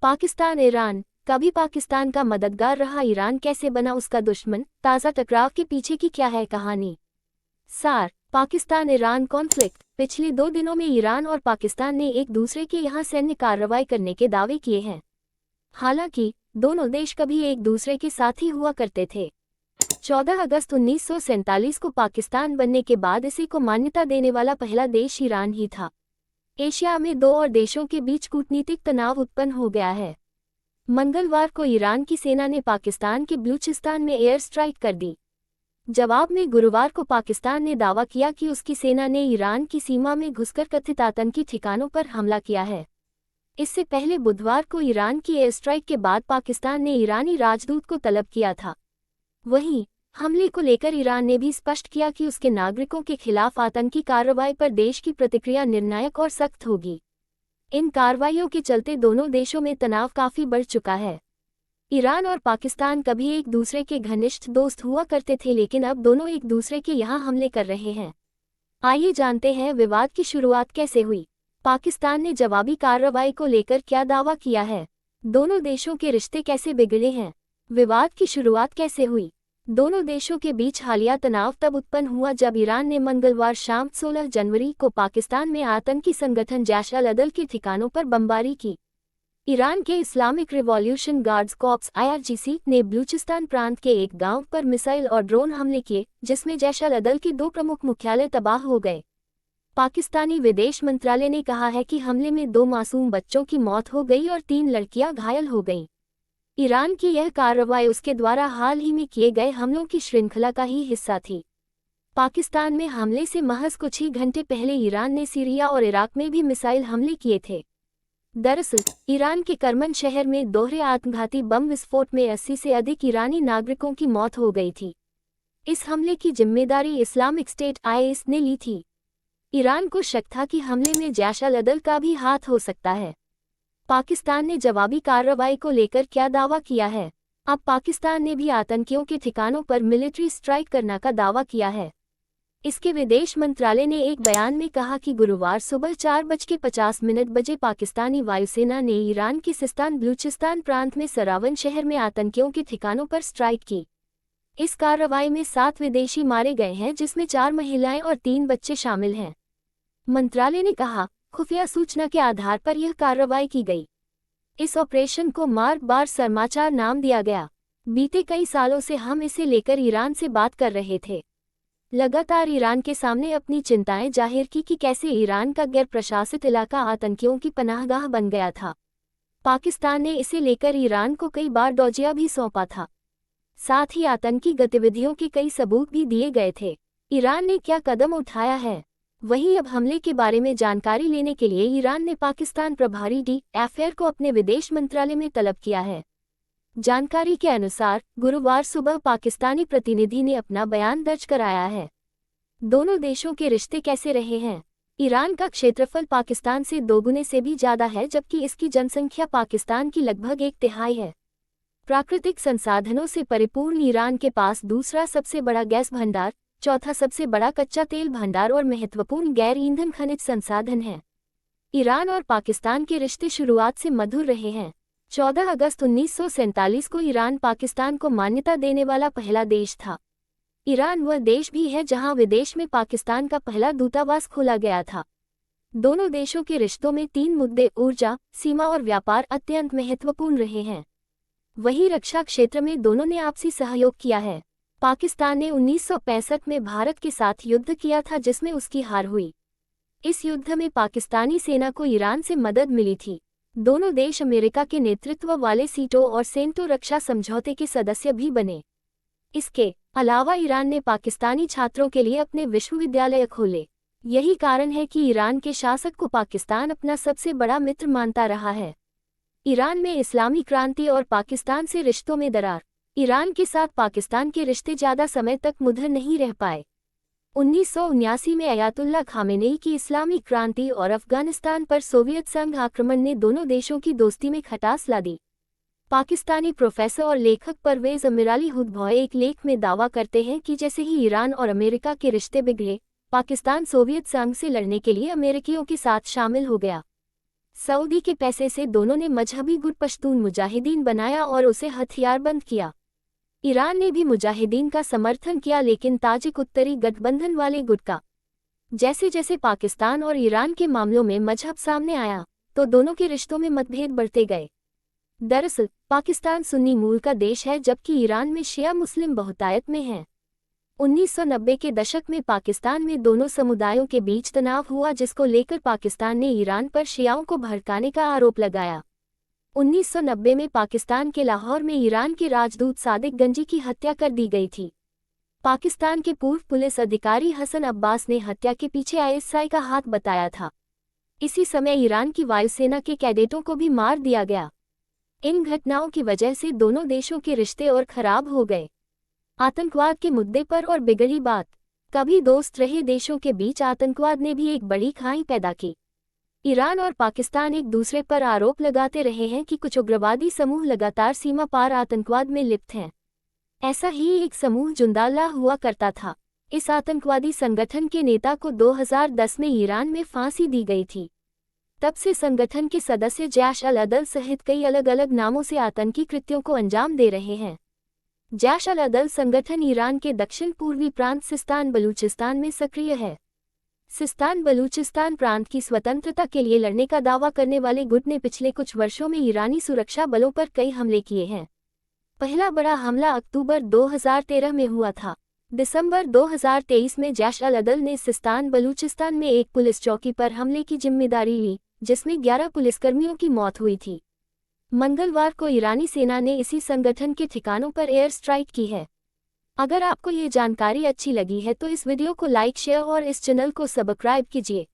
Pakistan Iran, कभी पाकिस्तान का मददगार रहा ईरान कैसे बना उसका दुश्मन, ताज़ा टकराव के पीछे की क्या है कहानी। सार, पाकिस्तान ईरान कॉन्फ्लिक्ट। पिछले 2 दिनों में ईरान और पाकिस्तान ने एक दूसरे के यहाँ सैन्य कार्रवाई करने के दावे किए हैं। हालांकि दोनों देश कभी एक दूसरे के साथ ही हुआ करते थे। 14 अगस्त 1947 को पाकिस्तान बनने के बाद इसी को मान्यता देने वाला पहला देश ईरान ही था। एशिया में दो और देशों के बीच कूटनीतिक तनाव उत्पन्न हो गया है। मंगलवार को ईरान की सेना ने पाकिस्तान के बलूचिस्तान में एयर स्ट्राइक कर दी। जवाब में गुरुवार को पाकिस्तान ने दावा किया कि उसकी सेना ने ईरान की सीमा में घुसकर कथित आतंकी ठिकानों पर हमला किया है। इससे पहले बुधवार को ईरान की एयर स्ट्राइक के बाद पाकिस्तान ने ईरानी राजदूत को तलब किया था। वहीं हमले को लेकर ईरान ने भी स्पष्ट किया कि उसके नागरिकों के खिलाफ आतंकी कार्रवाई पर देश की प्रतिक्रिया निर्णायक और सख्त होगी। इन कार्रवाइयों के चलते दोनों देशों में तनाव काफी बढ़ चुका है। ईरान और पाकिस्तान कभी एक दूसरे के घनिष्ठ दोस्त हुआ करते थे, लेकिन अब दोनों एक दूसरे के यहाँ हमले कर रहे हैं। आइए जानते हैं विवाद की शुरुआत कैसे हुई। पाकिस्तान ने जवाबी कार्रवाई को लेकर क्या दावा किया है। दोनों देशों के रिश्ते कैसे बिगड़े हैं। विवाद की शुरुआत कैसे हुई। दोनों देशों के बीच हालिया तनाव तब उत्पन्न हुआ जब ईरान ने मंगलवार शाम 16 जनवरी को पाकिस्तान में आतंकी संगठन जैश अल अदल के ठिकानों पर बमबारी की। ईरान के Islamic revolution guards corps (IRGC) ने बलूचिस्तान प्रांत के एक गांव पर मिसाइल और ड्रोन हमले किए, जिसमें जैश अल अदल के 2 प्रमुख मुख्यालय तबाह हो गए। पाकिस्तानी विदेश मंत्रालय ने कहा है कि हमले में 2 मासूम बच्चों की मौत हो गई और 3 लड़कियां घायल हो गईं। ईरान की यह कार्रवाई उसके द्वारा हाल ही में किए गए हमलों की श्रृंखला का ही हिस्सा थी। पाकिस्तान में हमले से महज कुछ ही घंटे पहले ईरान ने सीरिया और इराक में भी मिसाइल हमले किए थे। दरअसल ईरान के करमन शहर में दोहरे आत्मघाती बम विस्फोट में 80 से अधिक ईरानी नागरिकों की मौत हो गई थी। इस हमले की जिम्मेदारी इस्लामिक स्टेट (IS) ने ली थी। ईरान को शक था कि हमले में जैश अल अदल का भी हाथ हो सकता है। पाकिस्तान ने जवाबी कार्रवाई को लेकर क्या दावा किया है। अब पाकिस्तान ने भी आतंकियों के ठिकानों पर मिलिट्री स्ट्राइक करने का दावा किया है। इसके विदेश मंत्रालय ने एक बयान में कहा कि गुरुवार सुबह 4:50 बजे पाकिस्तानी वायुसेना ने ईरान के सिस्तान बलूचिस्तान प्रांत में सरावन शहर में आतंकियों के ठिकानों पर स्ट्राइक की। इस कार्रवाई में 7 विदेशी मारे गए हैं, जिसमें 4 महिलाएं और 3 बच्चे शामिल हैं। मंत्रालय ने कहा, खुफिया सूचना के आधार पर यह कार्रवाई की गई। इस ऑपरेशन को मार्क बार समाचार नाम दिया गया। बीते कई सालों से हम इसे लेकर ईरान से बात कर रहे थे। लगातार ईरान के सामने अपनी चिंताएं जाहिर की कि कैसे ईरान का गैर प्रशासित इलाका आतंकियों की पनाहगाह बन गया था। पाकिस्तान ने इसे लेकर ईरान को कई बार डोजिया भी सौंपा था। साथ ही आतंकी गतिविधियों के कई सबूत भी दिए गए थे। ईरान ने क्या कदम उठाया है। वहीं अब हमले के बारे में जानकारी लेने के लिए ईरान ने पाकिस्तान प्रभारी डी.एफ.आर. को अपने विदेश मंत्रालय में तलब किया है। जानकारी के अनुसार गुरुवार सुबह पाकिस्तानी प्रतिनिधि ने अपना बयान दर्ज कराया है। दोनों देशों के रिश्ते कैसे रहे हैं। ईरान का क्षेत्रफल पाकिस्तान से 2 गुने से भी ज्यादा है, जबकि इसकी जनसंख्या पाकिस्तान की लगभग 1/3 है। प्राकृतिक संसाधनों से परिपूर्ण ईरान के पास दूसरा सबसे बड़ा गैस भंडार, चौथा सबसे बड़ा कच्चा तेल भंडार और महत्वपूर्ण गैर ईंधन खनिज संसाधन है। ईरान और पाकिस्तान के रिश्ते शुरुआत से मधुर रहे हैं। 14 अगस्त 1947 को ईरान पाकिस्तान को मान्यता देने वाला पहला देश था। ईरान वह देश भी है जहां विदेश में पाकिस्तान का पहला दूतावास खोला गया था। दोनों देशों के रिश्तों में 3 मुद्दे ऊर्जा, सीमा और व्यापार अत्यंत महत्वपूर्ण रहे हैं। वहीं रक्षा क्षेत्र में दोनों ने आपसी सहयोग किया है। पाकिस्तान ने 1965 में भारत के साथ युद्ध किया था, जिसमें उसकी हार हुई। इस युद्ध में पाकिस्तानी सेना को ईरान से मदद मिली थी। दोनों देश अमेरिका के नेतृत्व वाले सीटो और सेंटो रक्षा समझौते के सदस्य भी बने। इसके अलावा ईरान ने पाकिस्तानी छात्रों के लिए अपने विश्वविद्यालय खोले। यही कारण है कि ईरान के शासक को पाकिस्तान अपना सबसे बड़ा मित्र मानता रहा है। ईरान में इस्लामी क्रांति और पाकिस्तान से रिश्तों में दरार। ईरान के साथ पाकिस्तान के रिश्ते ज़्यादा समय तक मुद्र नहीं रह पाए। 1979 में अयातुल्ला खामेनेई की इस्लामी क्रांति और अफगानिस्तान पर सोवियत संघ आक्रमण ने दोनों देशों की दोस्ती में खटास ला दी। पाकिस्तानी प्रोफेसर और लेखक परवेज अमीराली हुदभॉय एक लेख में दावा करते हैं कि जैसे ही ईरान और अमेरिका के रिश्ते बिगड़े, पाकिस्तान सोवियत संघ से लड़ने के लिए अमेरिकियों के साथ शामिल हो गया। सऊदी के पैसे से दोनों ने मजहबी गुट पश्तून मुजाहिदीन बनाया और उसे हथियारबंद किया। ईरान ने भी मुजाहिदीन का समर्थन किया, लेकिन ताजिक उत्तरी गठबंधन वाले गुट का। जैसे जैसे पाकिस्तान और ईरान के मामलों में मजहब सामने आया, तो दोनों के रिश्तों में मतभेद बढ़ते गए। दरअसल पाकिस्तान सुन्नी मूल का देश है, जबकि ईरान में शिया मुस्लिम बहुतायत में है। 1990 के दशक में पाकिस्तान में दोनों समुदायों के बीच तनाव हुआ, जिसको लेकर पाकिस्तान ने ईरान पर शियाओं को भड़काने का आरोप लगाया। 1990 में पाकिस्तान के लाहौर में ईरान के राजदूत सादिक गंजी की हत्या कर दी गई थी। पाकिस्तान के पूर्व पुलिस अधिकारी हसन अब्बास ने हत्या के पीछे आईएसआई का हाथ बताया था। इसी समय ईरान की वायुसेना के कैडेटों को भी मार दिया गया। इन घटनाओं की वजह से दोनों देशों के रिश्ते और खराब हो गए। आतंकवाद के मुद्दे पर और बिगड़ी बात। कभी दोस्त रहे देशों के बीच आतंकवाद ने भी एक बड़ी खाई पैदा की। ईरान और पाकिस्तान एक दूसरे पर आरोप लगाते रहे हैं कि कुछ उग्रवादी समूह लगातार सीमा पार आतंकवाद में लिप्त हैं। ऐसा ही एक समूह जुंदाला हुआ करता था। इस आतंकवादी संगठन के नेता को 2010 में ईरान में फांसी दी गई थी। तब से संगठन के सदस्य जैश अल अदल सहित कई अलग अलग नामों से आतंकी कृत्यों को अंजाम दे रहे हैं। जैश अल अदल संगठन ईरान के दक्षिण पूर्वी प्रांत सिस्तान बलूचिस्तान में सक्रिय है। सिस्तान बलूचिस्तान प्रांत की स्वतंत्रता के लिए लड़ने का दावा करने वाले गुट ने पिछले कुछ वर्षों में ईरानी सुरक्षा बलों पर कई हमले किए हैं। पहला बड़ा हमला अक्टूबर 2013 में हुआ था। दिसंबर 2023 में जैश अल अदल ने सिस्तान बलूचिस्तान में एक पुलिस चौकी पर हमले की जिम्मेदारी ली, जिसमें 11 पुलिसकर्मियों की मौत हुई थी। मंगलवार को ईरानी सेना ने इसी संगठन के ठिकानों पर एयर स्ट्राइक की है। अगर आपको ये जानकारी अच्छी लगी है तो इस वीडियो को लाइक, शेयर और इस चैनल को सब्सक्राइब कीजिए।